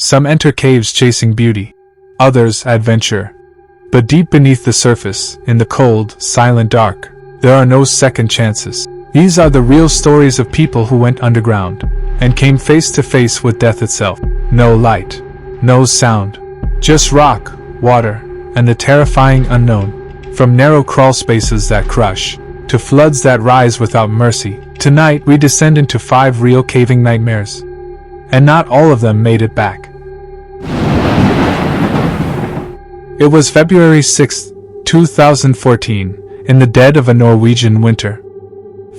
Some enter caves chasing beauty, others adventure. But deep beneath the surface, in the cold, silent dark, there are no second chances. These are the real stories of people who went underground and came face to face with death itself. No light, no sound, just rock, water, and the terrifying unknown. From narrow crawl spaces that crush, to floods that rise without mercy, tonight we descend into 5 real caving nightmares. And not all of them made it back. It was February 6, 2014, in the dead of a Norwegian winter.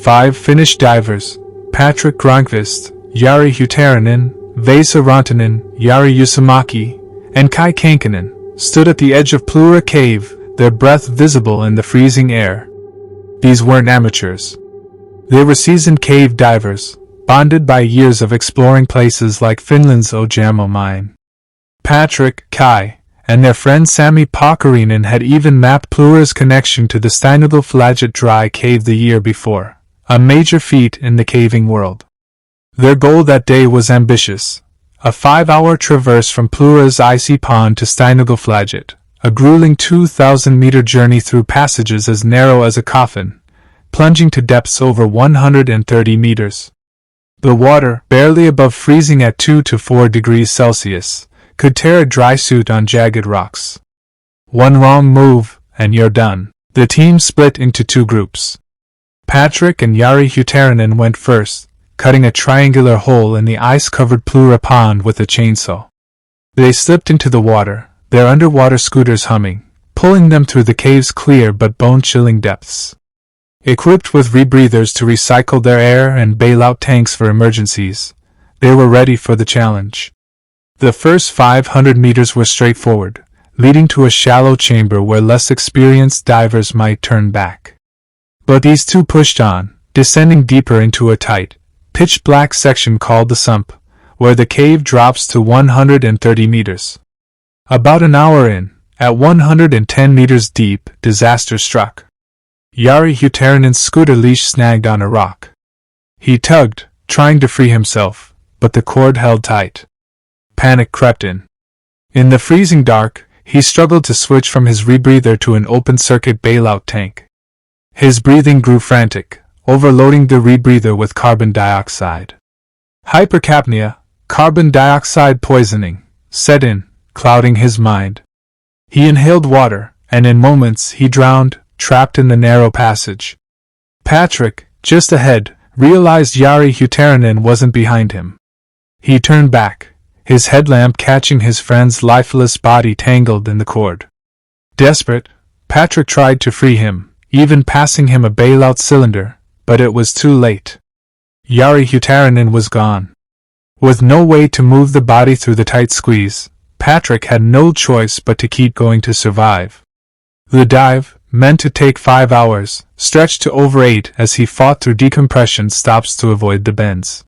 5 Finnish divers, Patrick Granqvist, Jari Hutarinen, Vesa Rantanen, Jari Usamaki, and Kai Kankinen, stood at the edge of Plura Cave, their breath visible in the freezing air. These weren't amateurs. They were seasoned cave divers, bonded by years of exploring places like Finland's Ojamo mine. Patrick, Kai, and their friend Sami Pakarinen had even mapped Plura's connection to the Steinagel Dry Cave the year before, a major feat in the caving world. Their goal that day was ambitious, a 5-hour traverse from Plura's icy pond to Steinagel, a grueling 2,000-meter journey through passages as narrow as a coffin, plunging to depths over 130 meters. The water, barely above freezing at 2 to 4 degrees Celsius, could tear a dry suit on jagged rocks. One wrong move, and you're done. The team split into 2 groups. Patrick and Jari Hutarinen went first, cutting a triangular hole in the ice-covered Plura pond with a chainsaw. They slipped into the water, their underwater scooters humming, pulling them through the cave's clear but bone-chilling depths. Equipped with rebreathers to recycle their air and bailout tanks for emergencies, they were ready for the challenge. The first 500 meters were straightforward, leading to a shallow chamber where less experienced divers might turn back. But these 2 pushed on, descending deeper into a tight, pitch-black section called the sump, where the cave drops to 130 meters. About an hour in, at 110 meters deep, disaster struck. Jari Hutarinen's scooter leash snagged on a rock. He tugged, trying to free himself, but the cord held tight. Panic crept in. In the freezing dark, he struggled to switch from his rebreather to an open-circuit bailout tank. His breathing grew frantic, overloading the rebreather with carbon dioxide. Hypercapnia, carbon dioxide poisoning, set in, clouding his mind. He inhaled water, and in moments he drowned, trapped in the narrow passage. Patrick, just ahead, realized Jari Hutarinen wasn't behind him. He turned back, his headlamp catching his friend's lifeless body tangled in the cord. Desperate, Patrick tried to free him, even passing him a bailout cylinder, but it was too late. Jari Hutarinen was gone. With no way to move the body through the tight squeeze, Patrick had no choice but to keep going to survive. The dive, meant to take 5 hours, stretched to over 8 as he fought through decompression stops to avoid the bends.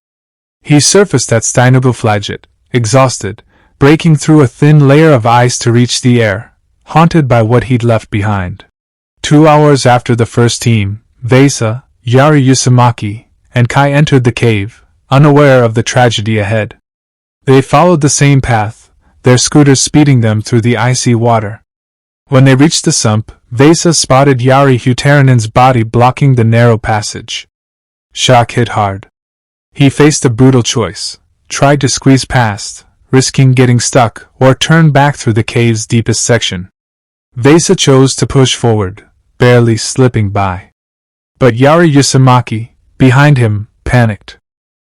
He surfaced at Steinagel, exhausted, breaking through a thin layer of ice to reach the air, haunted by what he'd left behind. 2 hours after the first team, Vesa, Jari Usamaki, and Kai entered the cave, unaware of the tragedy ahead. They followed the same path, their scooters speeding them through the icy water. When they reached the sump, Vesa spotted Jari Hutarinen's body blocking the narrow passage. Shock hit hard. He faced a brutal choice: tried to squeeze past, risking getting stuck, or turn back through the cave's deepest section. Vesa chose to push forward, barely slipping by. But Jari Usamaki, behind him, panicked.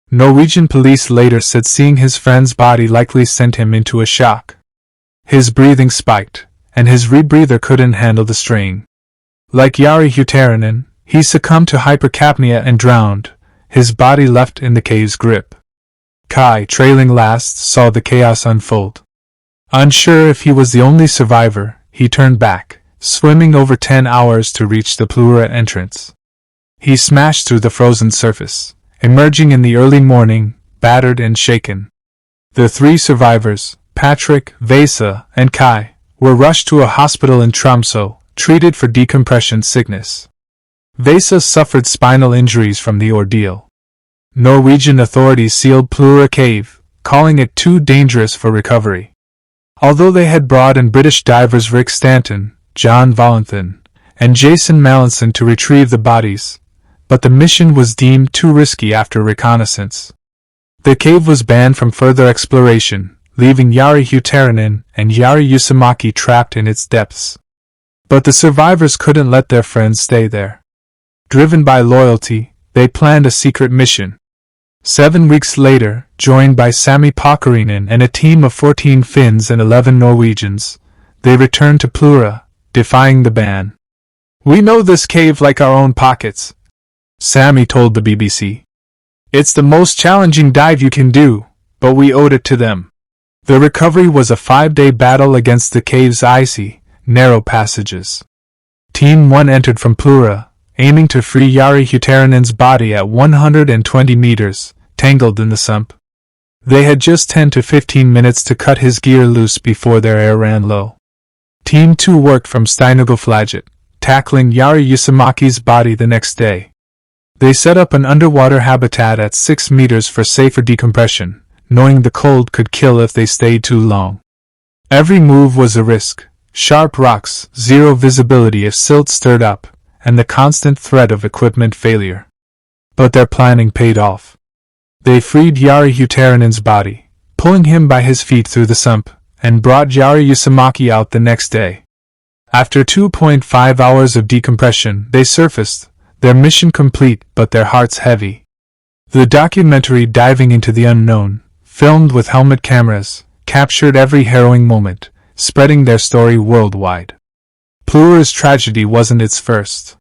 Norwegian police later said seeing his friend's body likely sent him into a shock. His breathing spiked, and his rebreather couldn't handle the strain. Like Jari Hutarinen, he succumbed to hypercapnia and drowned, his body left in the cave's grip. Kai, trailing last, saw the chaos unfold. Unsure if he was the only survivor, he turned back, swimming over 10 hours to reach the Plura entrance. He smashed through the frozen surface, emerging in the early morning, battered and shaken. The 3 survivors, Patrick, Vesa, and Kai, were rushed to a hospital in Tromsø, treated for decompression sickness. Vesa suffered spinal injuries from the ordeal. Norwegian authorities sealed Plura Cave, calling it too dangerous for recovery. Although they had brought in British divers Rick Stanton, John Volanthen, and Jason Mallinson to retrieve the bodies, but the mission was deemed too risky after reconnaissance. The cave was banned from further exploration, leaving Jari Huhtarainen and Jari Usamaki trapped in its depths. But the survivors couldn't let their friends stay there. Driven by loyalty, they planned a secret mission. 7 weeks later, joined by Sami Pakarinen and a team of 14 Finns and 11 Norwegians, they returned to Plura, defying the ban. "We know this cave like our own pockets," Sami told the BBC. "It's the most challenging dive you can do, but we owed it to them." The recovery was a 5-day battle against the cave's icy, narrow passages. Team 1 entered from Plura, aiming to free Jari Huhtarinen's body at 120 meters, tangled in the sump. They had just 10 to 15 minutes to cut his gear loose before their air ran low. Team 2 worked from Steinugaflaget, tackling Jari Usamaki's body the next day. They set up an underwater habitat at 6 meters for safer decompression, knowing the cold could kill if they stayed too long. Every move was a risk: sharp rocks, zero visibility if silt stirred up, and the constant threat of equipment failure. But their planning paid off. They freed Jari Huhtarinen's body, pulling him by his feet through the sump, and brought Jari Usamaki out the next day. After 2.5 hours of decompression, they surfaced, their mission complete but their hearts heavy. The documentary Diving into the Unknown, filmed with helmet cameras, captured every harrowing moment, spreading their story worldwide. Plura's tragedy wasn't its first.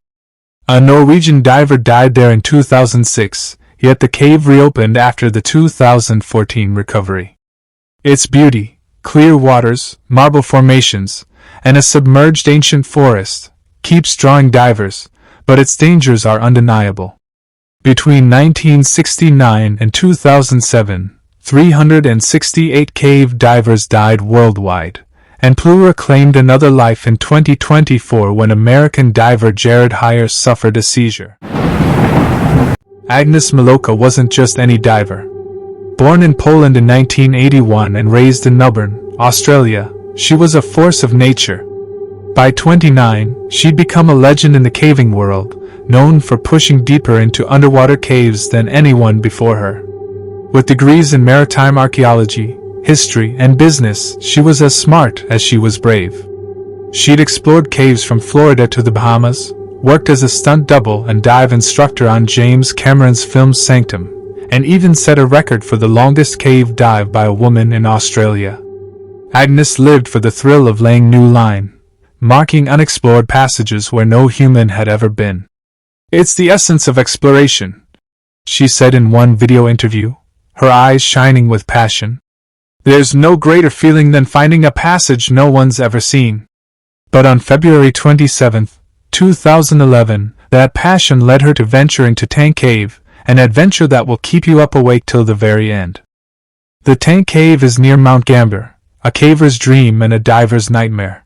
A Norwegian diver died there in 2006, yet the cave reopened after the 2014 recovery. Its beauty, clear waters, marble formations, and a submerged ancient forest keeps drawing divers, but its dangers are undeniable. Between 1969 and 2007, 368 cave divers died worldwide, and Plura claimed another life in 2024 when American diver Jared Hyers suffered a seizure. Agnes Milowka wasn't just any diver. Born in Poland in 1981 and raised in Melbourne, Australia, she was a force of nature. By 29, she'd become a legend in the caving world, known for pushing deeper into underwater caves than anyone before her. With degrees in maritime archaeology, history, and business, she was as smart as she was brave. She'd explored caves from Florida to the Bahamas, worked as a stunt double and dive instructor on James Cameron's film Sanctum, and even set a record for the longest cave dive by a woman in Australia. Agnes lived for the thrill of laying new line, marking unexplored passages where no human had ever been. "It's the essence of exploration," she said in one video interview, her eyes shining with passion. "There's no greater feeling than finding a passage no one's ever seen." But on February 27, 2011, that passion led her to venture into Tank Cave, an adventure that will keep you up awake till the very end. The Tank Cave is near Mount Gambier, a caver's dream and a diver's nightmare.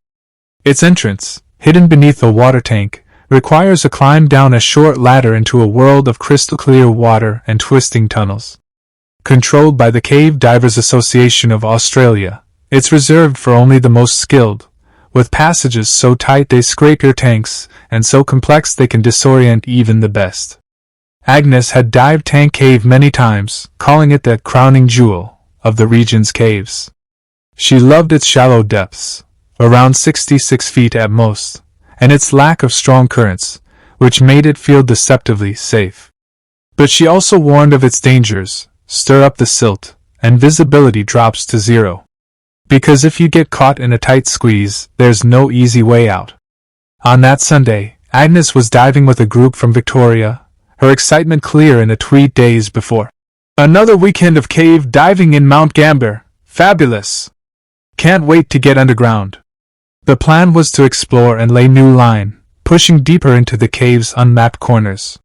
Its entrance, hidden beneath a water tank, requires a climb down a short ladder into a world of crystal-clear water and twisting tunnels. Controlled by the Cave Divers Association of Australia, it's reserved for only the most skilled, with passages so tight they scrape your tanks, and so complex they can disorient even the best. Agnes had dived Tank Cave many times, calling it the crowning jewel of the region's caves. She loved its shallow depths, around 66 feet at most, and its lack of strong currents, which made it feel deceptively safe. But she also warned of its dangers: stir up the silt, and visibility drops to zero. Because if you get caught in a tight squeeze, there's no easy way out. On that Sunday, Agnes was diving with a group from Victoria, her excitement clear in a tweet days before. "Another weekend of cave diving in Mount Gambier. Fabulous! Can't wait to get underground." The plan was to explore and lay new line, pushing deeper into the cave's unmapped corners.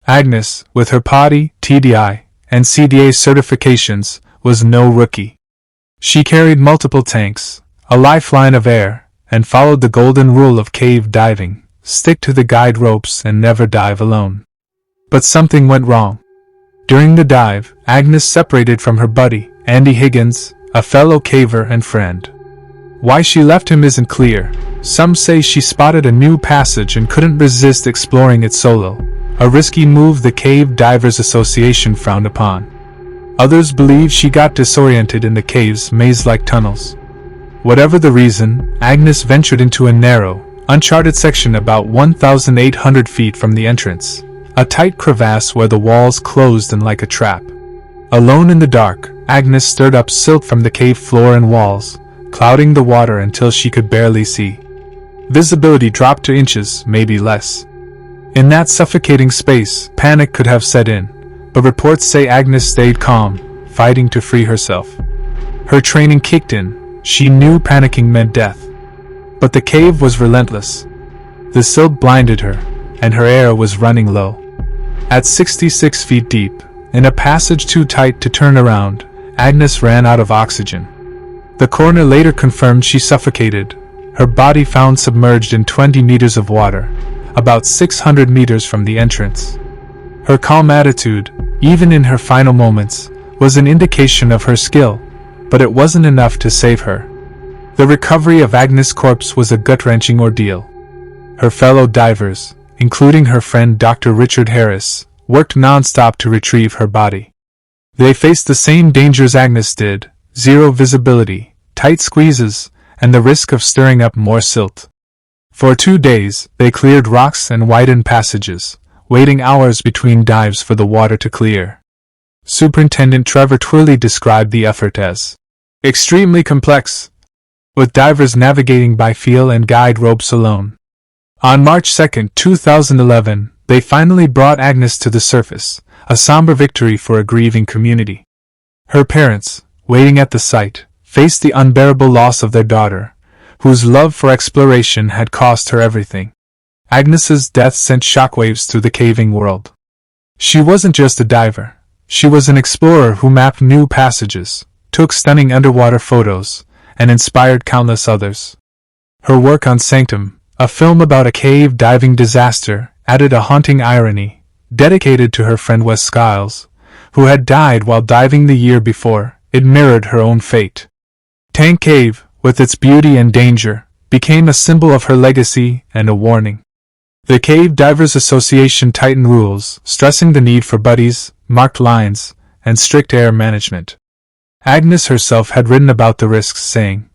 Agnes, with her POTI, TDI, and CDA certifications, was no rookie. She carried multiple tanks, a lifeline of air, and followed the golden rule of cave diving: stick to the guide ropes and never dive alone. But something went wrong. During the dive, Agnes separated from her buddy, Andy Higgins, a fellow caver and friend. Why she left him isn't clear. Some say she spotted a new passage and couldn't resist exploring it solo, a risky move the Cave Divers Association frowned upon. Others believe she got disoriented in the cave's maze-like tunnels. Whatever the reason, Agnes ventured into a narrow, uncharted section about 1,800 feet from the entrance, a tight crevasse where the walls closed in like a trap. Alone in the dark, Agnes stirred up silt from the cave floor and walls, clouding the water until she could barely see. Visibility dropped to inches, maybe less. In that suffocating space, panic could have set in, but reports say Agnes stayed calm, fighting to free herself. Her training kicked in. She knew panicking meant death. But the cave was relentless. The silt blinded her, and her air was running low. At 66 feet deep, in a passage too tight to turn around, Agnes ran out of oxygen. The coroner later confirmed she suffocated, her body found submerged in 20 meters of water, about 600 meters from the entrance. Her calm attitude, even in her final moments, was an indication of her skill, but it wasn't enough to save her. The recovery of Agnes' corpse was a gut-wrenching ordeal. Her fellow divers, including her friend Dr. Richard Harris, worked non-stop to retrieve her body. They faced the same dangers Agnes did: zero visibility, tight squeezes, and the risk of stirring up more silt. For 2 days, they cleared rocks and widened passages, waiting hours between dives for the water to clear. Superintendent Trevor Twilley described the effort as extremely complex, with divers navigating by feel and guide ropes alone. On March 2, 2011, they finally brought Agnes to the surface, a somber victory for a grieving community. Her parents, waiting at the site, faced the unbearable loss of their daughter, whose love for exploration had cost her everything. Agnes's death sent shockwaves through the caving world. She wasn't just a diver. She was an explorer who mapped new passages, took stunning underwater photos, and inspired countless others. Her work on Sanctum, a film about a cave diving disaster, added a haunting irony, dedicated to her friend Wes Skiles, who had died while diving the year before. It mirrored her own fate. Tank Cave, with its beauty and danger, became a symbol of her legacy and a warning. The Cave Divers Association tightened rules, stressing the need for buddies, marked lines, and strict air management. Agnes herself had written about the risks, saying,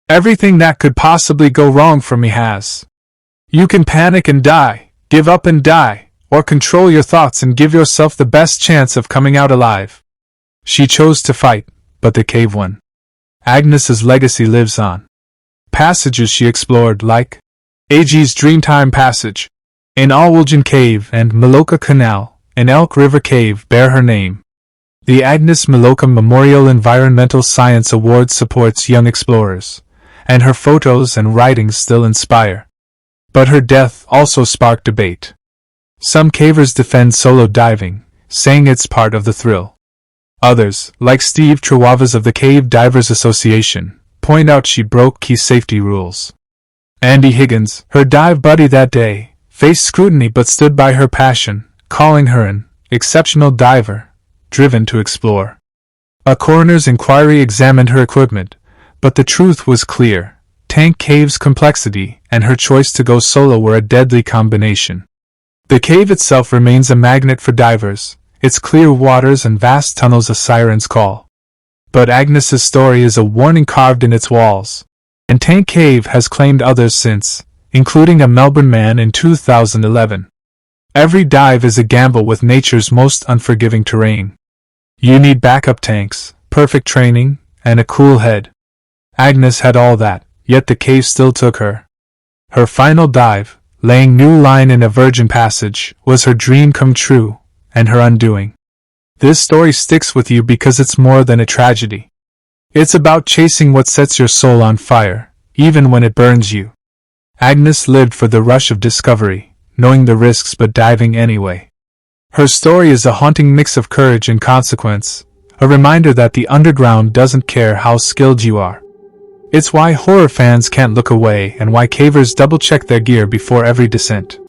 "Everything that could possibly go wrong for me has. You can panic and die, give up and die, or control your thoughts and give yourself the best chance of coming out alive." She chose to fight, but the cave won. Agnes's legacy lives on. Passages she explored, like Agie's Dreamtime Passage in Alwiljan Cave and Milowka Canal in Elk River Cave, bear her name. The Agnes Milowka Memorial Environmental Science Award supports young explorers, and her photos and writings still inspire. But her death also sparked debate. Some cavers defend solo diving, saying it's part of the thrill. Others, like Steve Trewavas of the Cave Divers Association, point out she broke key safety rules. Andy Higgins, her dive buddy that day, faced scrutiny but stood by her passion, calling her an exceptional diver, driven to explore. A coroner's inquiry examined her equipment, but the truth was clear. Tank Cave's complexity and her choice to go solo were a deadly combination. The cave itself remains a magnet for divers, its clear waters and vast tunnels a siren's call. But Agnes's story is a warning carved in its walls, and Tank Cave has claimed others since, including a Melbourne man in 2011. Every dive is a gamble with nature's most unforgiving terrain. You need backup tanks, perfect training, and a cool head. Agnes had all that, yet the cave still took her. Her final dive, laying new line in a virgin passage, was her dream come true, and her undoing. This story sticks with you because it's more than a tragedy. It's about chasing what sets your soul on fire, even when it burns you. Agnes lived for the rush of discovery, knowing the risks but diving anyway. Her story is a haunting mix of courage and consequence, a reminder that the underground doesn't care how skilled you are. It's why horror fans can't look away and why cavers double-check their gear before every descent.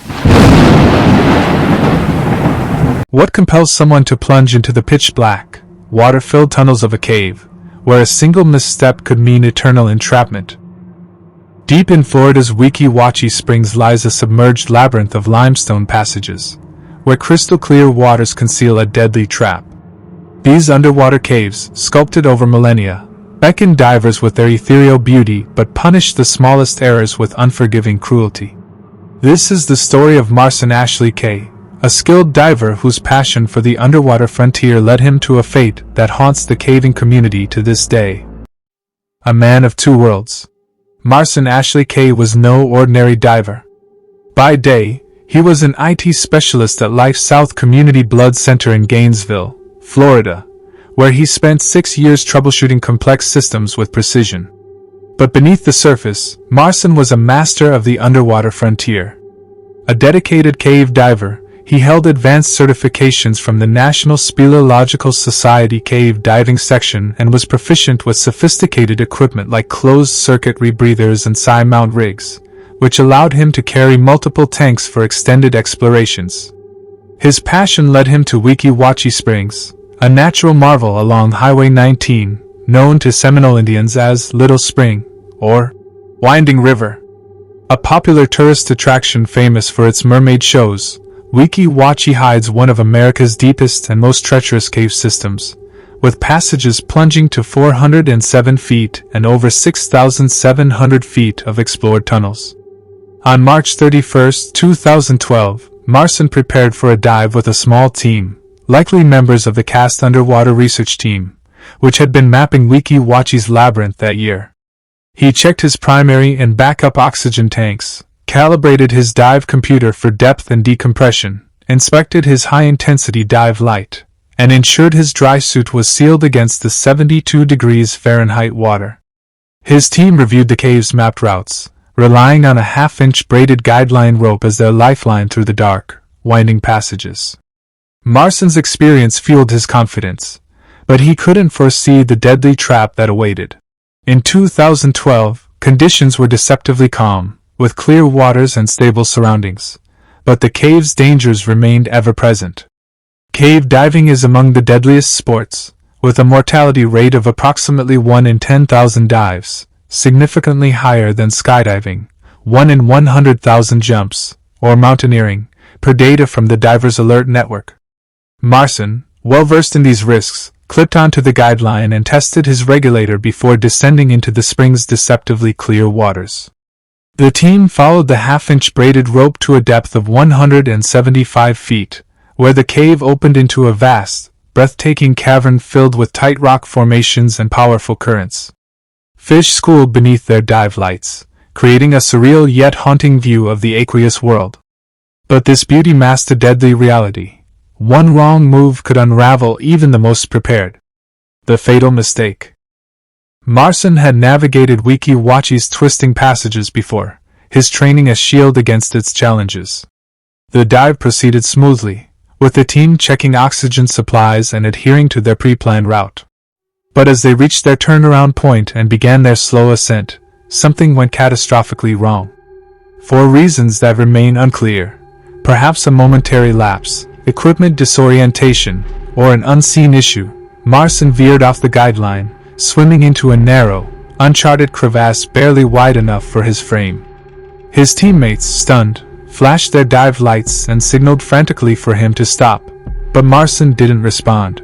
What compels someone to plunge into the pitch black, water-filled tunnels of a cave, where a single misstep could mean eternal entrapment. Deep in Florida's Wachee Springs lies a submerged labyrinth of limestone passages, where crystal-clear waters conceal a deadly trap. These underwater caves, sculpted over millennia, beckon divers with their ethereal beauty but punish the smallest errors with unforgiving cruelty. This is the story of Marson Ashley Kay, a skilled diver whose passion for the underwater frontier led him to a fate that haunts the caving community to this day. A man of two worlds, Marson Ashley Kay was no ordinary diver. By day, he was an IT specialist at Life South Community Blood Center in Gainesville, Florida, where he spent 6 years troubleshooting complex systems with precision. But beneath the surface, Marson was a master of the underwater frontier. A dedicated cave diver, he held advanced certifications from the National Speleological Society Cave Diving Section and was proficient with sophisticated equipment like closed-circuit rebreathers and side-mount rigs, which allowed him to carry multiple tanks for extended explorations. His passion led him to Wachee Springs, a natural marvel along Highway 19, known to Seminole Indians as Little Spring, or Winding River. A popular tourist attraction famous for its mermaid shows, Wachee hides one of America's deepest and most treacherous cave systems, with passages plunging to 407 feet and over 6,700 feet of explored tunnels. On March 31, 2012, Marson prepared for a dive with a small team, likely members of the CAST underwater research team, which had been mapping Wachee's labyrinth that year. He checked his primary and backup oxygen tanks, calibrated his dive computer for depth and decompression, inspected his high-intensity dive light, and ensured his dry suit was sealed against the 72 degrees Fahrenheit water. His team reviewed the cave's mapped routes, relying on a half-inch braided guideline rope as their lifeline through the dark, winding passages. Marson's experience fueled his confidence, but he couldn't foresee the deadly trap that awaited. In 2012, conditions were deceptively calm, with clear waters and stable surroundings, but the cave's dangers remained ever-present. Cave diving is among the deadliest sports, with a mortality rate of approximately 1 in 10,000 dives, significantly higher than skydiving, 1 in 100,000 jumps, or mountaineering, per data from the Divers Alert Network. Marson, well-versed in these risks, clipped onto the guideline and tested his regulator before descending into the spring's deceptively clear waters. The team followed the half-inch braided rope to a depth of 175 feet, where the cave opened into a vast, breathtaking cavern filled with tight rock formations and powerful currents. Fish schooled beneath their dive lights, creating a surreal yet haunting view of the aqueous world. But this beauty masked a deadly reality. One wrong move could unravel even the most prepared. The fatal mistake. Marson had navigated Wachee's twisting passages before, his training a shield against its challenges. The dive proceeded smoothly, with the team checking oxygen supplies and adhering to their pre-planned route. But as they reached their turnaround point and began their slow ascent, something went catastrophically wrong. For reasons that remain unclear, perhaps a momentary lapse, equipment disorientation, or an unseen issue, Marson veered off the guideline, swimming into a narrow, uncharted crevasse barely wide enough for his frame. His teammates, stunned, flashed their dive lights and signaled frantically for him to stop, but Marson didn't respond.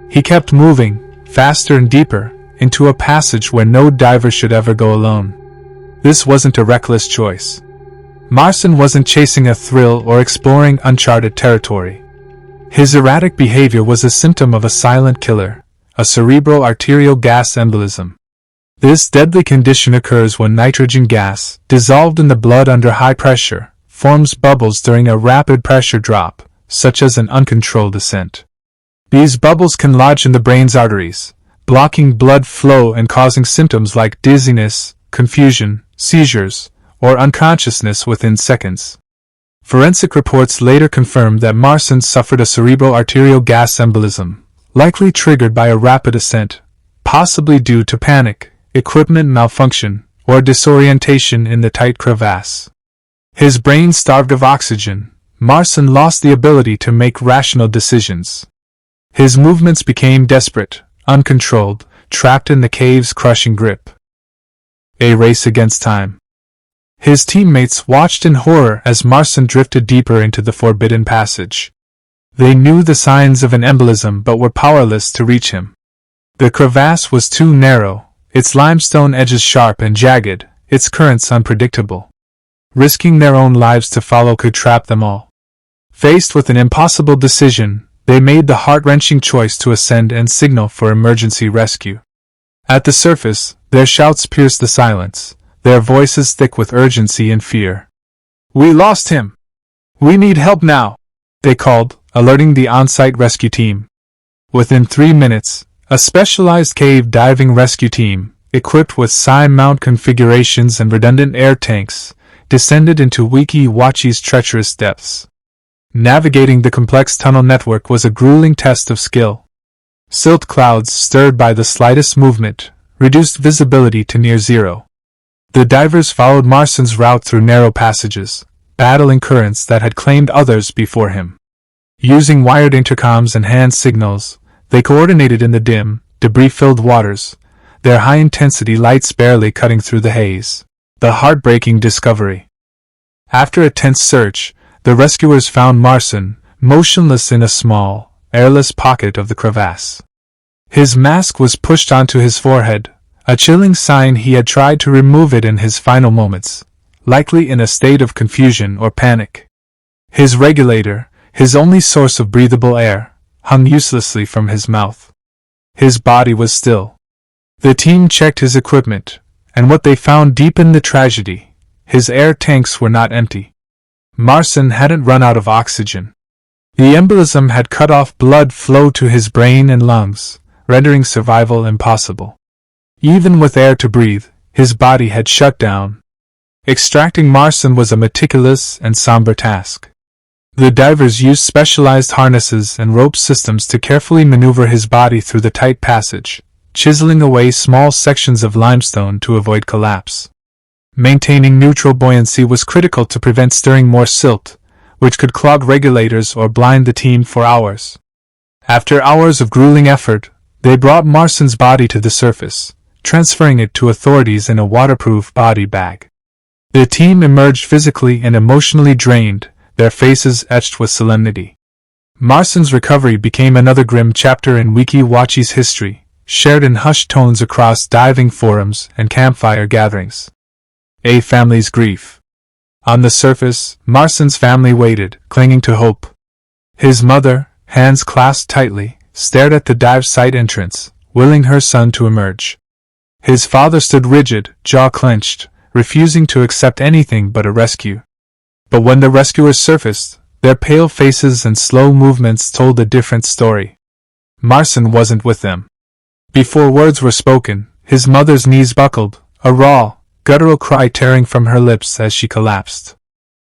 He kept moving, faster and deeper, into a passage where no diver should ever go alone. This wasn't a reckless choice. Marson wasn't chasing a thrill or exploring uncharted territory. His erratic behavior was a symptom of a silent killer, a cerebral arterial gas embolism. This deadly condition occurs when nitrogen gas, dissolved in the blood under high pressure, forms bubbles during a rapid pressure drop, such as an uncontrolled ascent. These bubbles can lodge in the brain's arteries, blocking blood flow and causing symptoms like dizziness, confusion, seizures, or unconsciousness within seconds. Forensic reports later confirmed that Marson suffered a cerebral arterial gas embolism, likely triggered by a rapid ascent, possibly due to panic, equipment malfunction, or disorientation in the tight crevasse. His brain starved of oxygen, Marson lost the ability to make rational decisions. His movements became desperate, uncontrolled, trapped in the cave's crushing grip. A race against time. His teammates watched in horror as Marson drifted deeper into the forbidden passage. They knew the signs of an embolism but were powerless to reach him. The crevasse was too narrow, its limestone edges sharp and jagged, its currents unpredictable. Risking their own lives to follow could trap them all. Faced with an impossible decision, they made the heart-wrenching choice to ascend and signal for emergency rescue. At the surface, their shouts pierced the silence, their voices thick with urgency and fear. "We lost him! We need help now!" they called, alerting the on-site rescue team. Within 3 minutes, a specialized cave diving rescue team, equipped with side mount configurations and redundant air tanks, descended into Wachee's treacherous depths. Navigating the complex tunnel network was a grueling test of skill. Silt clouds, stirred by the slightest movement, reduced visibility to near zero. The divers followed Marson's route through narrow passages, battling currents that had claimed others before him. Using wired intercoms and hand signals, they coordinated in the dim, debris-filled waters, their high-intensity lights barely cutting through the haze. The heartbreaking discovery. After a tense search, the rescuers found Marson, motionless in a small, airless pocket of the crevasse. His mask was pushed onto his forehead, a chilling sign he had tried to remove it in his final moments, likely in a state of confusion or panic. His regulator, his only source of breathable air, hung uselessly from his mouth. His body was still. The team checked his equipment, and what they found deepened the tragedy. His air tanks were not empty. Marson hadn't run out of oxygen. The embolism had cut off blood flow to his brain and lungs, rendering survival impossible. Even with air to breathe, his body had shut down. Extracting Marson was a meticulous and somber task. The divers used specialized harnesses and rope systems to carefully maneuver his body through the tight passage, chiseling away small sections of limestone to avoid collapse. Maintaining neutral buoyancy was critical to prevent stirring more silt, which could clog regulators or blind the team for hours. After hours of grueling effort, they brought Marson's body to the surface, transferring it to authorities in a waterproof body bag. The team emerged physically and emotionally drained, their faces etched with solemnity. Marson's recovery became another grim chapter in Wachee's history, shared in hushed tones across diving forums and campfire gatherings. A family's grief. On the surface, Marson's family waited, clinging to hope. His mother, hands clasped tightly, stared at the dive site entrance, willing her son to emerge. His father stood rigid, jaw clenched, refusing to accept anything but a rescue. But when the rescuers surfaced, their pale faces and slow movements told a different story. Marson wasn't with them. Before words were spoken, his mother's knees buckled, a raw, guttural cry tearing from her lips as she collapsed.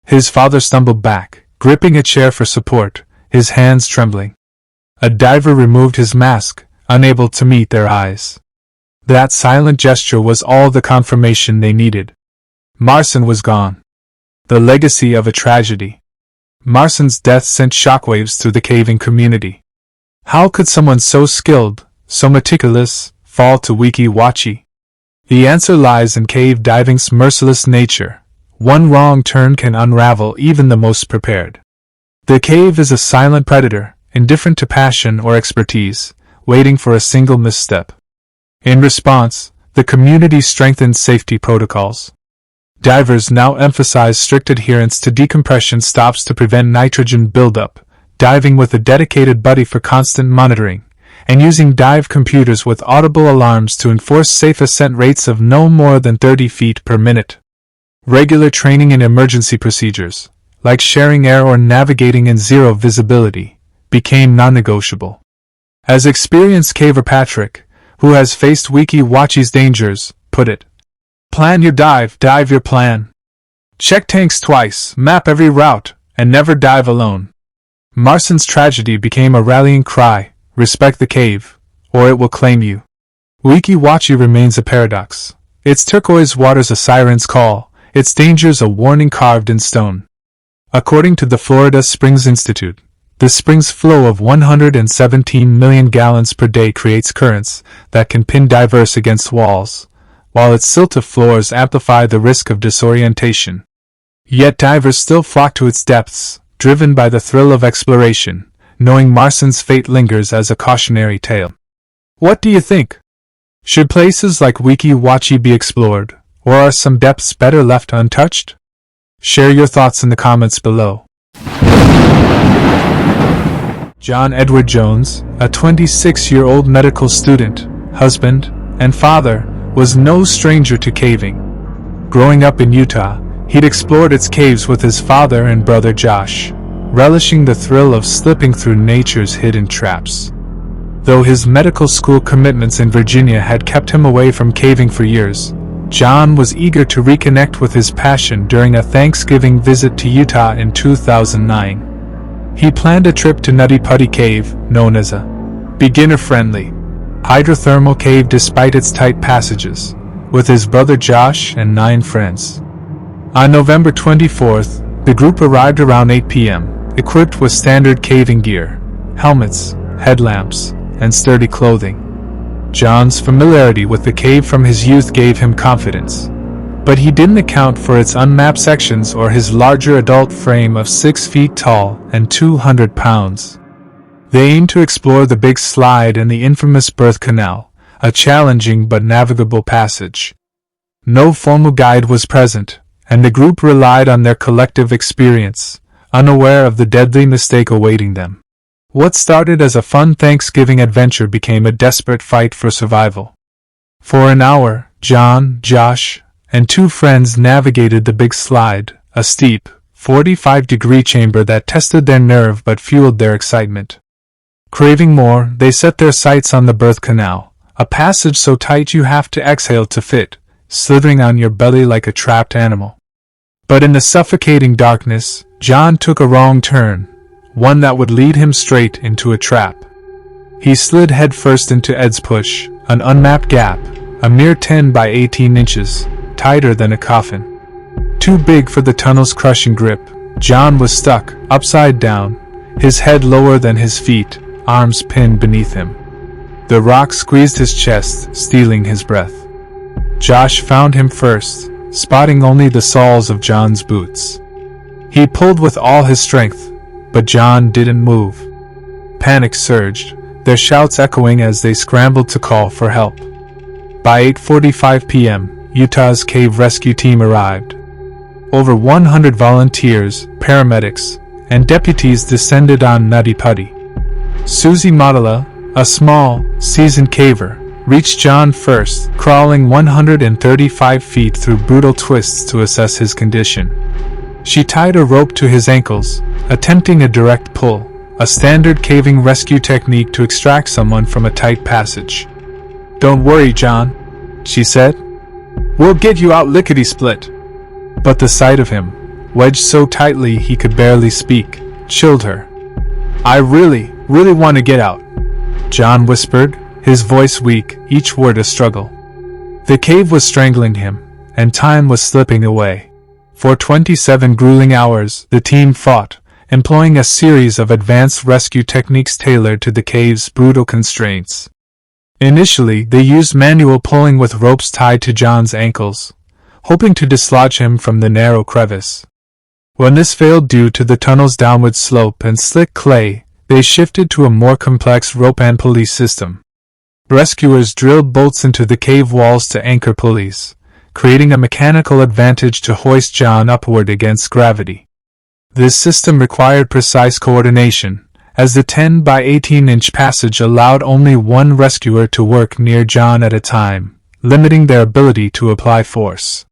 His father stumbled back, gripping a chair for support, his hands trembling. A diver removed his mask, unable to meet their eyes. That silent gesture was all the confirmation they needed. Marson was gone. The legacy of a tragedy. Marson's death sent shockwaves through the caving community. How could someone so skilled, so meticulous, fall to Wachee? The answer lies in cave diving's merciless nature. One wrong turn can unravel even the most prepared. The cave is a silent predator, indifferent to passion or expertise, waiting for a single misstep. In response, the community strengthened safety protocols. Divers now emphasize strict adherence to decompression stops to prevent nitrogen buildup, diving with a dedicated buddy for constant monitoring, and using dive computers with audible alarms to enforce safe ascent rates of no more than 30 feet per minute. Regular training in emergency procedures, like sharing air or navigating in zero visibility, became non-negotiable. As experienced caver Patrick, who has faced Wachee's dangers, put it, "Plan your dive your plan. Check tanks twice, map every route, and never dive alone." Marson's tragedy became a rallying cry. Respect the cave, or it will claim you. Wachee remains a paradox. Its turquoise waters a siren's call, its dangers a warning carved in stone. According to the Florida Springs Institute, The spring's flow of 117 million gallons per day creates currents that can pin divers against walls, while its silted floors amplify the risk of disorientation. Yet divers still flock to its depths, driven by the thrill of exploration, knowing Marson's fate lingers as a cautionary tale. What do you think? Should places like Weeki Wachee be explored, or are some depths better left untouched? Share your thoughts in the comments below. John Edward Jones, a 26-year-old medical student, husband, and father, was no stranger to caving. Growing up in Utah, he'd explored its caves with his father and brother Josh, relishing the thrill of slipping through nature's hidden traps. Though his medical school commitments in Virginia had kept him away from caving for years, John was eager to reconnect with his passion during a Thanksgiving visit to Utah in 2009. He planned a trip to Nutty Putty Cave, known as a beginner-friendly hydrothermal cave despite its tight passages, with his brother Josh and 9 friends. On November 24th, the group arrived around 8 p.m., equipped with standard caving gear, helmets, headlamps, and sturdy clothing. John's familiarity with the cave from his youth gave him confidence, but he didn't account for its unmapped sections or his larger adult frame of 6 feet tall and 200 pounds. They aimed to explore the Big Slide and the infamous Birth Canal, a challenging but navigable passage. No formal guide was present, and the group relied on their collective experience, unaware of the deadly mistake awaiting them. What started as a fun Thanksgiving adventure became a desperate fight for survival. For an hour, John, Josh, and 2 friends navigated the Big Slide, a steep, 45-degree chamber that tested their nerve but fueled their excitement. Craving more, they set their sights on the Birth Canal, a passage so tight you have to exhale to fit, slithering on your belly like a trapped animal. But in the suffocating darkness, John took a wrong turn, one that would lead him straight into a trap. He slid headfirst into Ed's Push, an unmapped gap, a mere 10 by 18 inches, tighter than a coffin. Too big for the tunnel's crushing grip, John was stuck, upside down, his head lower than his feet, arms pinned beneath him. The rock squeezed his chest, stealing his breath. Josh found him first, spotting only the soles of John's boots. He pulled with all his strength, but John didn't move. Panic surged, their shouts echoing as they scrambled to call for help. By 8:45 p.m., Utah's cave rescue team arrived. Over 100 volunteers, paramedics, and deputies descended on Nutty Putty. Susie Modela, a small, seasoned caver, reached John first, crawling 135 feet through brutal twists to assess his condition. She tied a rope to his ankles, attempting a direct pull, a standard caving rescue technique to extract someone from a tight passage. "Don't worry, John," she said. "We'll get you out lickety-split." But the sight of him, wedged so tightly he could barely speak, chilled her. "I really want to get out," John whispered, his voice weak, each word a struggle. The cave was strangling him, and time was slipping away. For 27 grueling hours, the team fought, employing a series of advanced rescue techniques tailored to the cave's brutal constraints. Initially, they used manual pulling with ropes tied to John's ankles, hoping to dislodge him from the narrow crevice. When this failed due to the tunnel's downward slope and slick clay, they shifted to a more complex rope and pulley system. Rescuers drilled bolts into the cave walls to anchor pulleys, creating a mechanical advantage to hoist John upward against gravity. This system required precise coordination, as the 10 by 18-inch passage allowed only one rescuer to work near John at a time, limiting their ability to apply force.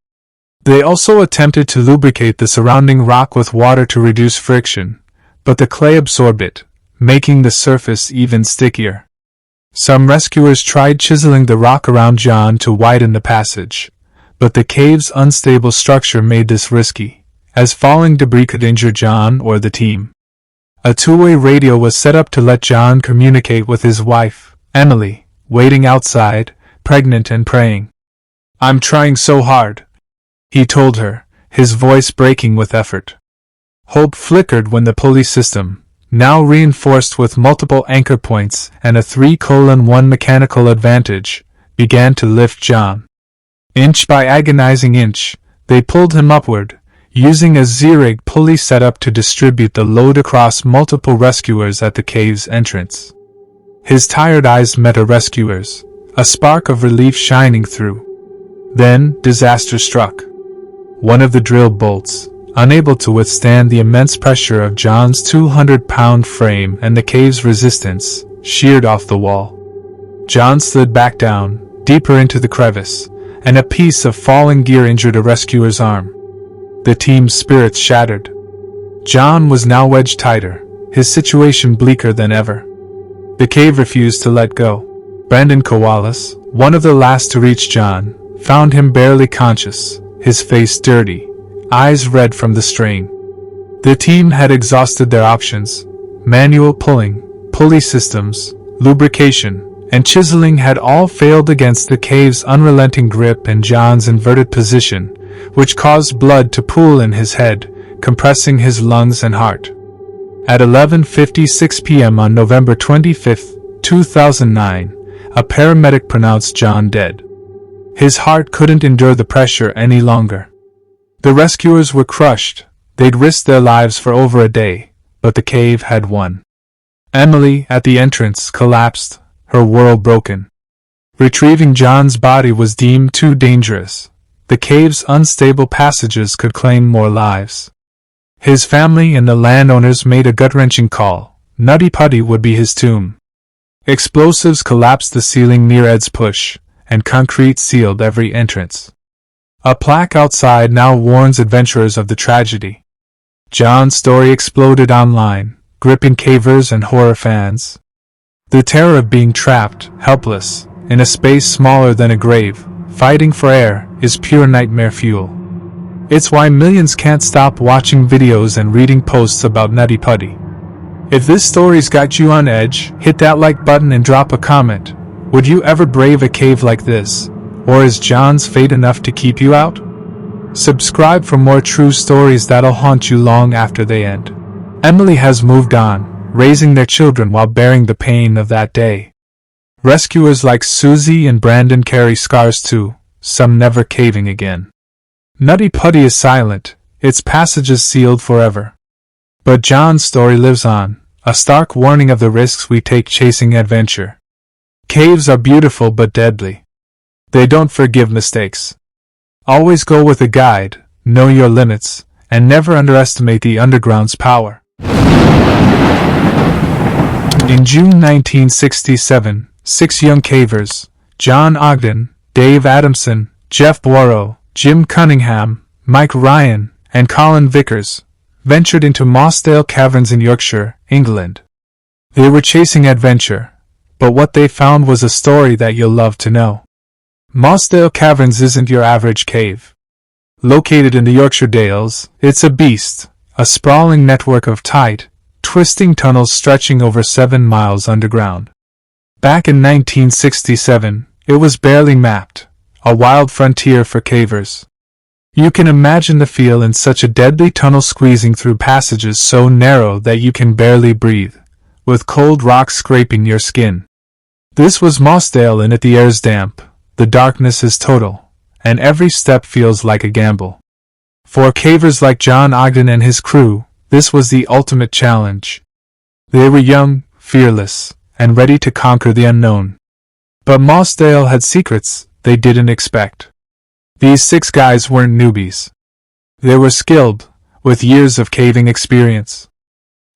They also attempted to lubricate the surrounding rock with water to reduce friction, but the clay absorbed it, making the surface even stickier. Some rescuers tried chiseling the rock around John to widen the passage, but the cave's unstable structure made this risky, as falling debris could injure John or the team. A two-way radio was set up to let John communicate with his wife, Emily, waiting outside, pregnant and praying. "I'm trying so hard," he told her, his voice breaking with effort. Hope flickered when the pulley system, now reinforced with multiple anchor points and a 3:1 mechanical advantage, began to lift John. Inch by agonizing inch, they pulled him upward, using a Z-rig pulley setup to distribute the load across multiple rescuers at the cave's entrance. His tired eyes met a rescuer's, a spark of relief shining through. Then, disaster struck. One of the drill bolts, unable to withstand the immense pressure of John's 200-pound frame and the cave's resistance, sheared off the wall. John slid back down, deeper into the crevice, and a piece of falling gear injured a rescuer's arm. The team's spirits shattered. John was now wedged tighter, his situation bleaker than ever. The cave refused to let go. Brandon Kowalas, one of the last to reach John, found him barely conscious, his face dirty, eyes red from the strain. The team had exhausted their options. Manual pulling, pulley systems, lubrication, and chiseling had all failed against the cave's unrelenting grip and John's inverted position, which caused blood to pool in his head, compressing his lungs and heart. At 11:56 p.m. on November 25, 2009, a paramedic pronounced John dead. His heart couldn't endure the pressure any longer. The rescuers were crushed. They'd risked their lives for over a day, but the cave had won. Emily, at the entrance, collapsed, her world broken. Retrieving John's body was deemed too dangerous. The cave's unstable passages could claim more lives. His family and the landowners made a gut-wrenching call. Nutty Putty would be his tomb. Explosives collapsed the ceiling near Ed's push, and concrete sealed every entrance. A plaque outside now warns adventurers of the tragedy. John's story exploded online, gripping cavers and horror fans. The terror of being trapped, helpless, in a space smaller than a grave, fighting for air, is pure nightmare fuel. It's why millions can't stop watching videos and reading posts about Nutty Putty. If this story's got you on edge, hit that like button and drop a comment. Would you ever brave a cave like this? Or is John's fate enough to keep you out? Subscribe for more true stories that'll haunt you long after they end. Emily has moved on, raising their children while bearing the pain of that day. Rescuers like Susie and Brandon carry scars too, some never caving again. Nutty Putty is silent, its passages sealed forever. But John's story lives on, a stark warning of the risks we take chasing adventure. Caves are beautiful but deadly. They don't forgive mistakes. Always go with a guide, know your limits, and never underestimate the underground's power. In June 1967, 6 young cavers, John Ogden, Dave Adamson, Jeff Boiro, Jim Cunningham, Mike Ryan, and Colin Vickers, ventured into Mossdale Caverns in Yorkshire, England. They were chasing adventure, but what they found was a story that you'll love to know. Mossdale Caverns isn't your average cave. Located in the Yorkshire Dales, it's a beast, a sprawling network of tight, twisting tunnels stretching over 7 miles underground. Back in 1967, it was barely mapped, a wild frontier for cavers. You can imagine the feel in such a deadly tunnel, squeezing through passages so narrow that you can barely breathe, with cold rocks scraping your skin. This was Mossdale, and the air's damp, the darkness is total, and every step feels like a gamble. For cavers like John Ogden and his crew, this was the ultimate challenge. They were young, fearless, and ready to conquer the unknown. But Mossdale had secrets they didn't expect. These 6 guys weren't newbies. They were skilled, with years of caving experience.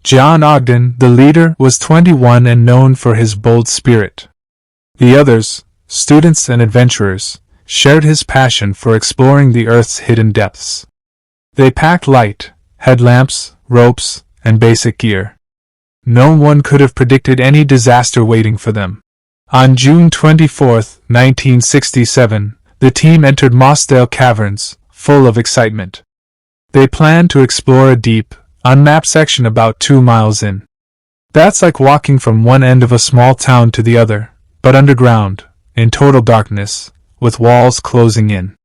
John Ogden, the leader, was 21 and known for his bold spirit. The others, students and adventurers, shared his passion for exploring the Earth's hidden depths. They packed light, headlamps, ropes, and basic gear. No one could have predicted any disaster waiting for them. On June 24, 1967, the team entered Mossdale Caverns, full of excitement. They planned to explore a deep, unmapped section about 2 miles in. That's like walking from one end of a small town to the other, but underground, in total darkness, with walls closing in.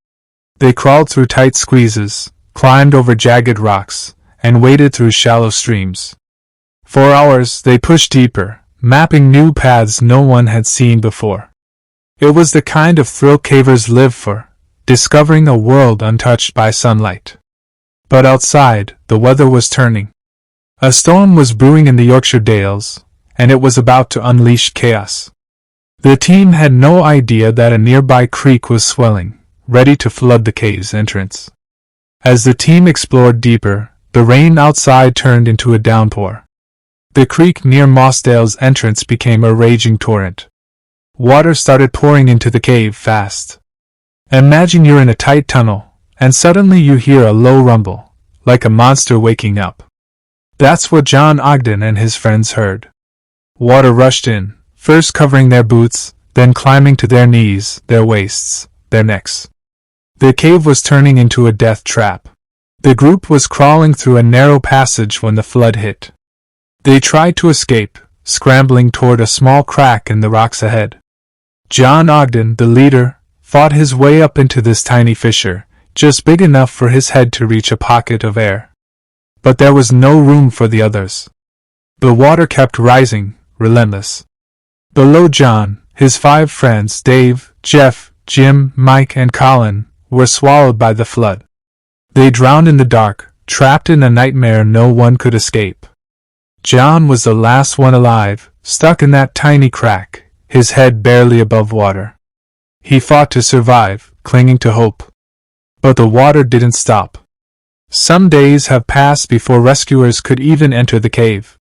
They crawled through tight squeezes, climbed over jagged rocks, and waded through shallow streams. For hours they pushed deeper, mapping new paths no one had seen before. It was the kind of thrill cavers live for, discovering a world untouched by sunlight. But outside, the weather was turning. A storm was brewing in the Yorkshire Dales, and it was about to unleash chaos. The team had no idea that a nearby creek was swelling, ready to flood the cave's entrance. As the team explored deeper, the rain outside turned into a downpour. The creek near Mossdale's entrance became a raging torrent. Water started pouring into the cave fast. Imagine you're in a tight tunnel, and suddenly you hear a low rumble, like a monster waking up. That's what John Ogden and his friends heard. Water rushed in, first covering their boots, then climbing to their knees, their waists, their necks. The cave was turning into a death trap. The group was crawling through a narrow passage when the flood hit. They tried to escape, scrambling toward a small crack in the rocks ahead. John Ogden, the leader, fought his way up into this tiny fissure, just big enough for his head to reach a pocket of air. But there was no room for the others. The water kept rising, relentless. Below John, his 5 friends, Dave, Jeff, Jim, Mike, and Colin, were swallowed by the flood. They drowned in the dark, trapped in a nightmare no one could escape. John was the last one alive, stuck in that tiny crack, his head barely above water. He fought to survive, clinging to hope. But the water didn't stop. Some days have passed before rescuers could even enter the cave.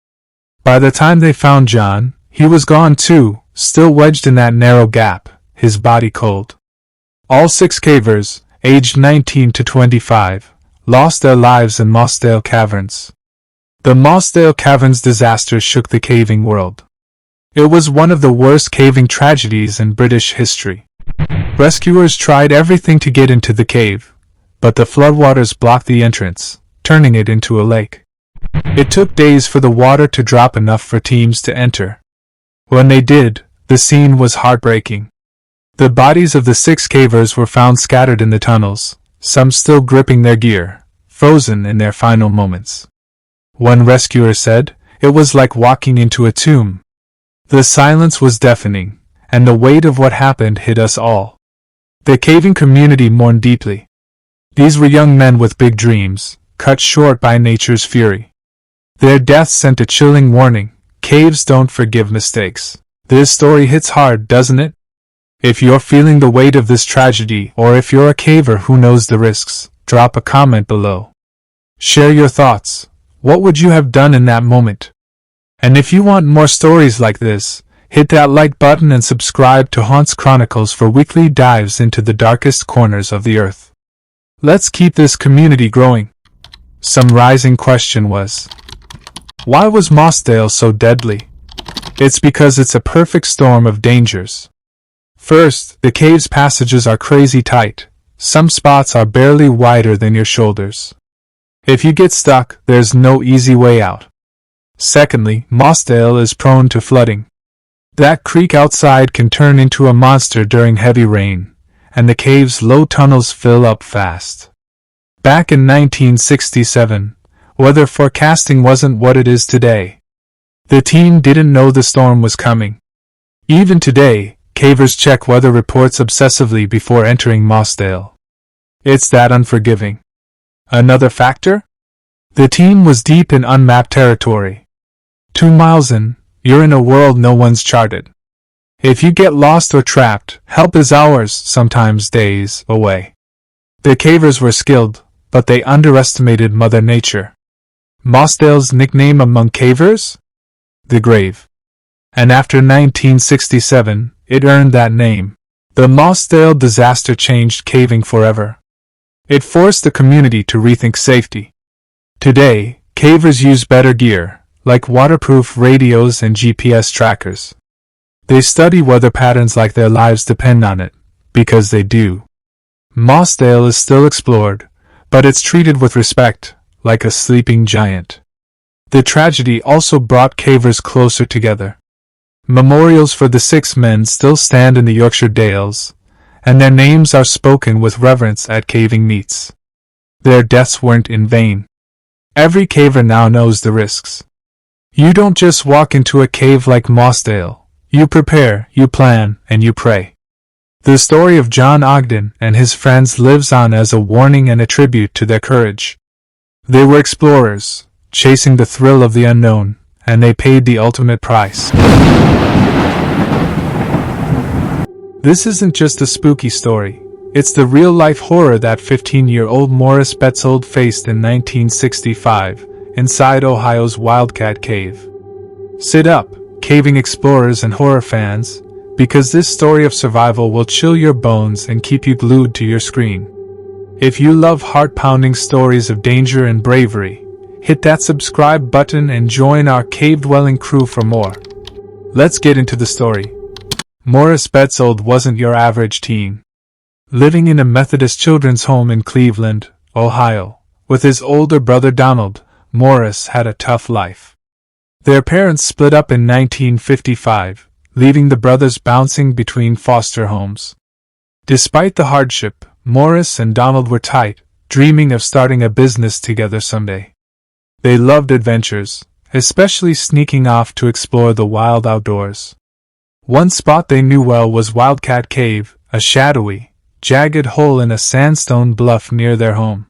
By the time they found John, he was gone too, still wedged in that narrow gap, his body cold. All 6 cavers, aged 19 to 25, lost their lives in Mossdale Caverns. The Mossdale Caverns disaster shook the caving world. It was one of the worst caving tragedies in British history. Rescuers tried everything to get into the cave, but the floodwaters blocked the entrance, turning it into a lake. It took days for the water to drop enough for teams to enter. When they did, the scene was heartbreaking. The bodies of the 6 cavers were found scattered in the tunnels, some still gripping their gear, frozen in their final moments. One rescuer said, "It was like walking into a tomb." The silence was deafening, and the weight of what happened hit us all. The caving community mourned deeply. These were young men with big dreams, cut short by nature's fury. Their deaths sent a chilling warning: caves don't forgive mistakes. This story hits hard, doesn't it? If you're feeling the weight of this tragedy, or if you're a caver who knows the risks, drop a comment below. Share your thoughts. What would you have done in that moment? And if you want more stories like this, hit that like button and subscribe to Haunts Chronicles for weekly dives into the darkest corners of the earth. Let's keep this community growing. Some rising question was, why was Mossdale so deadly? It's because it's a perfect storm of dangers. First, the cave's passages are crazy tight. Some spots are barely wider than your shoulders. If you get stuck, there's no easy way out. Secondly, Mossdale is prone to flooding. That creek outside can turn into a monster during heavy rain, and the cave's low tunnels fill up fast. Back in 1967, weather forecasting wasn't what it is today. The team didn't know the storm was coming. Even today, cavers check weather reports obsessively before entering Mossdale. It's that unforgiving. Another factor? The team was deep in unmapped territory. 2 miles in, you're in a world no one's charted. If you get lost or trapped, help is hours, sometimes days, away. The cavers were skilled, but they underestimated Mother Nature. Mossdale's nickname among cavers? The Grave. And after 1967, it earned that name. The Mossdale disaster changed caving forever. It forced the community to rethink safety. Today, cavers use better gear, like waterproof radios and GPS trackers. They study weather patterns like their lives depend on it, because they do. Mossdale is still explored, but it's treated with respect, like a sleeping giant. The tragedy also brought cavers closer together. Memorials for the 6 men still stand in the Yorkshire Dales, and their names are spoken with reverence at caving meets. Their deaths weren't in vain. Every caver now knows the risks. You don't just walk into a cave like Mossdale. You prepare, you plan, and you pray. The story of John Ogden and his friends lives on as a warning and a tribute to their courage. They were explorers, chasing the thrill of the unknown, and they paid the ultimate price. This isn't just a spooky story. It's the real-life horror that 15-year-old Morris Betzold faced in 1965, inside Ohio's Wildcat Cave. Sit up, caving explorers and horror fans, because this story of survival will chill your bones and keep you glued to your screen. If you love heart-pounding stories of danger and bravery, hit that subscribe button and join our cave-dwelling crew for more. Let's get into the story. Morris Betzold wasn't your average teen. Living in a Methodist children's home in Cleveland, Ohio, with his older brother Donald, Morris had a tough life. Their parents split up in 1955, leaving the brothers bouncing between foster homes. Despite the hardship, Morris and Donald were tight, dreaming of starting a business together someday. They loved adventures, especially sneaking off to explore the wild outdoors. One spot they knew well was Wildcat Cave, a shadowy, jagged hole in a sandstone bluff near their home.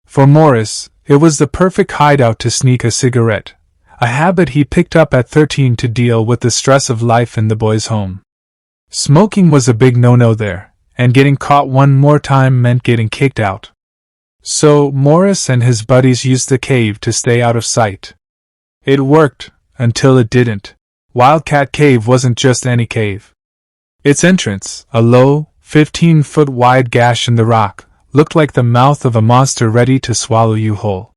For Morris, it was the perfect hideout to sneak a cigarette, a habit he picked up at 13 to deal with the stress of life in the boys' home. Smoking was a big no-no there, and getting caught one more time meant getting kicked out. So, Morris and his buddies used the cave to stay out of sight. It worked, until it didn't. Wildcat Cave wasn't just any cave. Its entrance, a low, 15-foot wide gash in the rock, looked like the mouth of a monster ready to swallow you whole.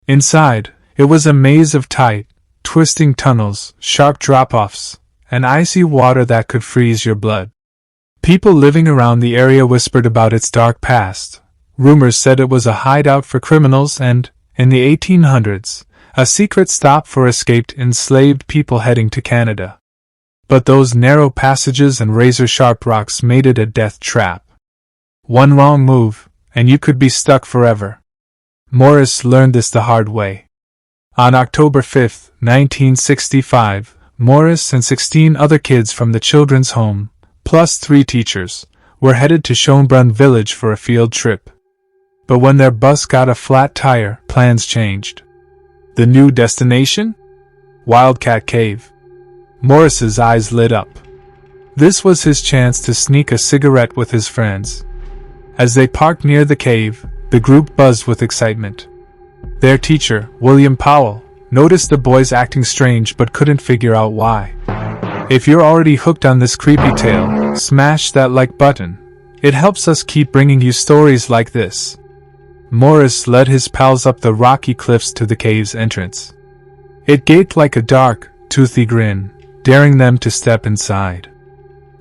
Inside, it was a maze of tight, twisting tunnels, sharp drop-offs, and icy water that could freeze your blood. People living around the area whispered about its dark past. Rumors said it was a hideout for criminals and, in the 1800s, a secret stop for escaped enslaved people heading to Canada. But those narrow passages and razor-sharp rocks made it a death trap. One wrong move, and you could be stuck forever. Morris learned this the hard way. On October 5, 1965, Morris and 16 other kids from the children's home, plus 3 teachers, were headed to Schönbrunn Village for a field trip. But when their bus got a flat tire, plans changed. The new destination? Wildcat Cave. Morris's eyes lit up. This was his chance to sneak a cigarette with his friends. As they parked near the cave, the group buzzed with excitement. Their teacher, William Powell, noticed the boys acting strange but couldn't figure out why. If you're already hooked on this creepy tale, smash that like button. It helps us keep bringing you stories like this. Morris led his pals up the rocky cliffs to the cave's entrance. It gaped like a dark, toothy grin, daring them to step inside.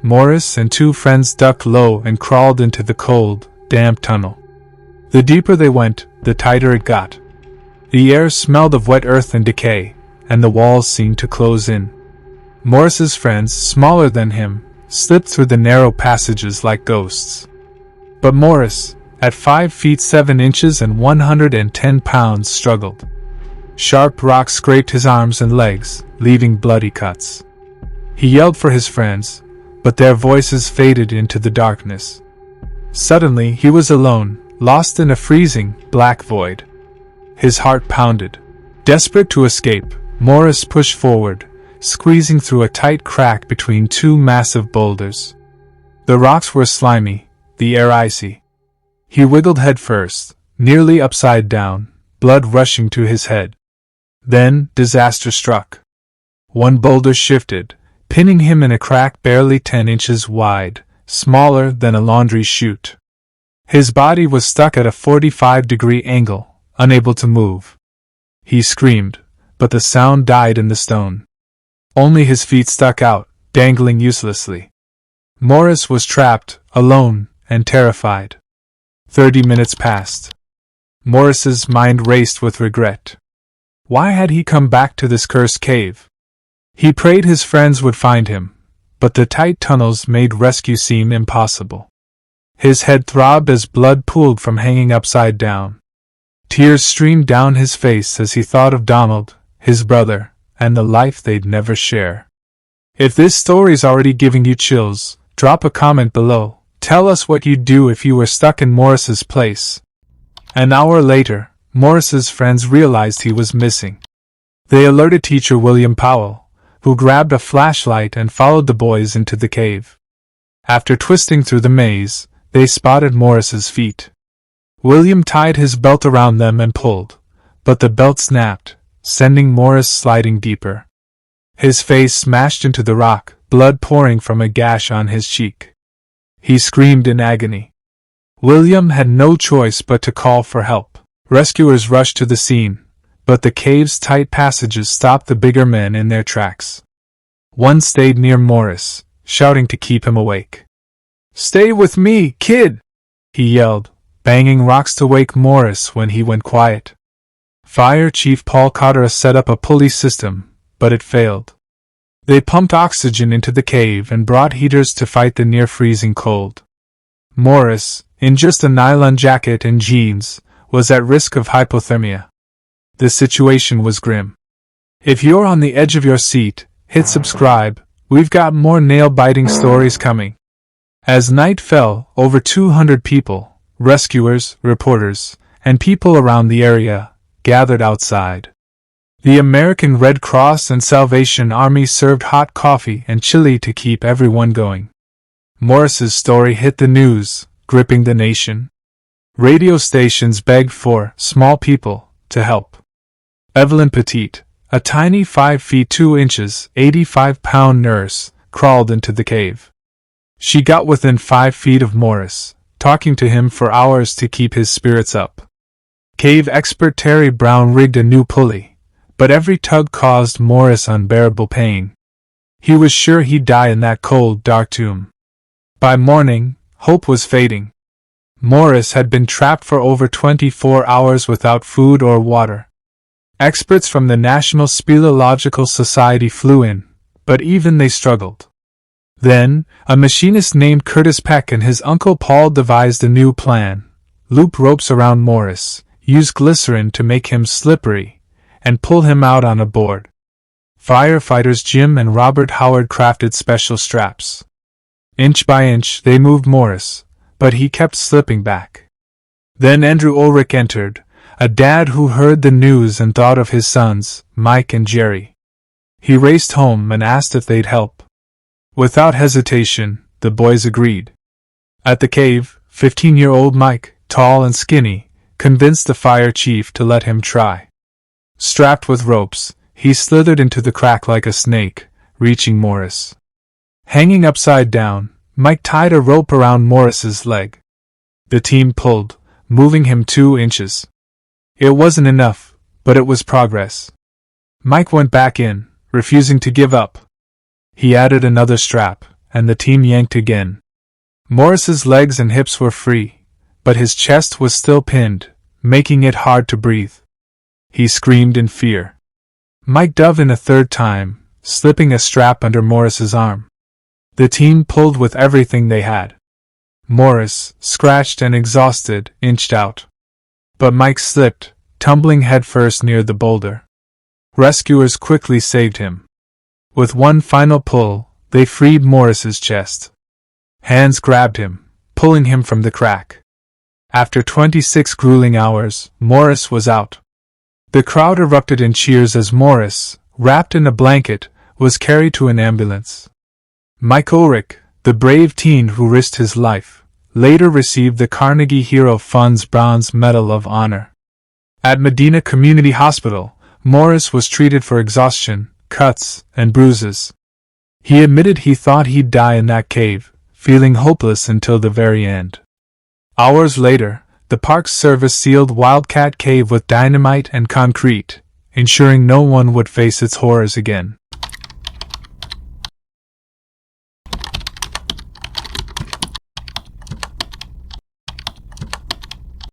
Morris and 2 friends ducked low and crawled into the cold, damp tunnel. The deeper they went, the tighter it got. The air smelled of wet earth and decay, and the walls seemed to close in. Morris's friends, smaller than him, slipped through the narrow passages like ghosts. But Morris, at 5 feet 7 inches and 110 pounds, struggled. Sharp rocks scraped his arms and legs, leaving bloody cuts. He yelled for his friends, but their voices faded into the darkness. Suddenly, he was alone, lost in a freezing, black void. His heart pounded. Desperate to escape, Morris pushed forward, squeezing through a tight crack between 2 massive boulders. The rocks were slimy, the air icy. He wiggled headfirst, nearly upside down, blood rushing to his head. Then, disaster struck. One boulder shifted, pinning him in a crack barely 10 inches wide, smaller than a laundry chute. His body was stuck at a 45-degree angle, unable to move. He screamed, but the sound died in the stone. Only his feet stuck out, dangling uselessly. Morris was trapped, alone, and terrified. 30 minutes passed. Morris's mind raced with regret. Why had he come back to this cursed cave? He prayed his friends would find him, but the tight tunnels made rescue seem impossible. His head throbbed as blood pooled from hanging upside down. Tears streamed down his face as he thought of Donald, his brother, and the life they'd never share. If this story's already giving you chills, drop a comment below. Tell us what you'd do if you were stuck in Morris's place. An hour later, Morris's friends realized he was missing. They alerted teacher William Powell, who grabbed a flashlight and followed the boys into the cave. After twisting through the maze, they spotted Morris's feet. William tied his belt around them and pulled, but the belt snapped, sending Morris sliding deeper. His face smashed into the rock, blood pouring from a gash on his cheek. He screamed in agony. William had no choice but to call for help. Rescuers rushed to the scene, but the cave's tight passages stopped the bigger men in their tracks. One stayed near Morris, shouting to keep him awake. "Stay with me, kid!" he yelled, banging rocks to wake Morris when he went quiet. Fire Chief Paul Cotter set up a pulley system, but it failed. They pumped oxygen into the cave and brought heaters to fight the near-freezing cold. Morris, in just a nylon jacket and jeans, was at risk of hypothermia. The situation was grim. If you're on the edge of your seat, hit subscribe. We've got more nail-biting stories coming. As night fell, over 200 people, rescuers, reporters, and people around the area, gathered outside. The American Red Cross and Salvation Army served hot coffee and chili to keep everyone going. Morris's story hit the news, gripping the nation. Radio stations begged for small people to help. Evelyn Petite, a tiny 5 feet 2 inches, 85-pound nurse, crawled into the cave. She got within 5 feet of Morris, talking to him for hours to keep his spirits up. Cave expert Terry Brown rigged a new pulley, but every tug caused Morris unbearable pain. He was sure he'd die in that cold, dark tomb. By morning, hope was fading. Morris had been trapped for over 24 hours without food or water. Experts from the National Speleological Society flew in, but even they struggled. Then, a machinist named Curtis Peck and his uncle Paul devised a new plan. Loop ropes around Morris, use glycerin to make him slippery, and pull him out on a board. Firefighters Jim and Robert Howard crafted special straps. Inch by inch they moved Morris, but he kept slipping back. Then Andrew Ulrich entered, a dad who heard the news and thought of his sons, Mike and Jerry. He raced home and asked if they'd help. Without hesitation, the boys agreed. At the cave, 15-year-old Mike, tall and skinny, convinced the fire chief to let him try. Strapped with ropes, he slithered into the crack like a snake, reaching Morris. Hanging upside down, Mike tied a rope around Morris's leg. The team pulled, moving him 2 inches. It wasn't enough, but it was progress. Mike went back in, refusing to give up. He added another strap, and the team yanked again. Morris's legs and hips were free, but his chest was still pinned, making it hard to breathe. He screamed in fear. Mike dove in a third time, slipping a strap under Morris's arm. The team pulled with everything they had. Morris, scratched and exhausted, inched out. But Mike slipped, tumbling headfirst near the boulder. Rescuers quickly saved him. With one final pull, they freed Morris's chest. Hands grabbed him, pulling him from the crack. After 26 grueling hours, Morris was out. The crowd erupted in cheers as Morris, wrapped in a blanket, was carried to an ambulance. Mike Ulrich, the brave teen who risked his life, later received the Carnegie Hero Fund's Bronze Medal of Honor. At Medina Community Hospital, Morris was treated for exhaustion, cuts, and bruises. He admitted he thought he'd die in that cave, feeling hopeless until the very end. Hours later, the Park Service sealed Wildcat Cave with dynamite and concrete, ensuring no one would face its horrors again.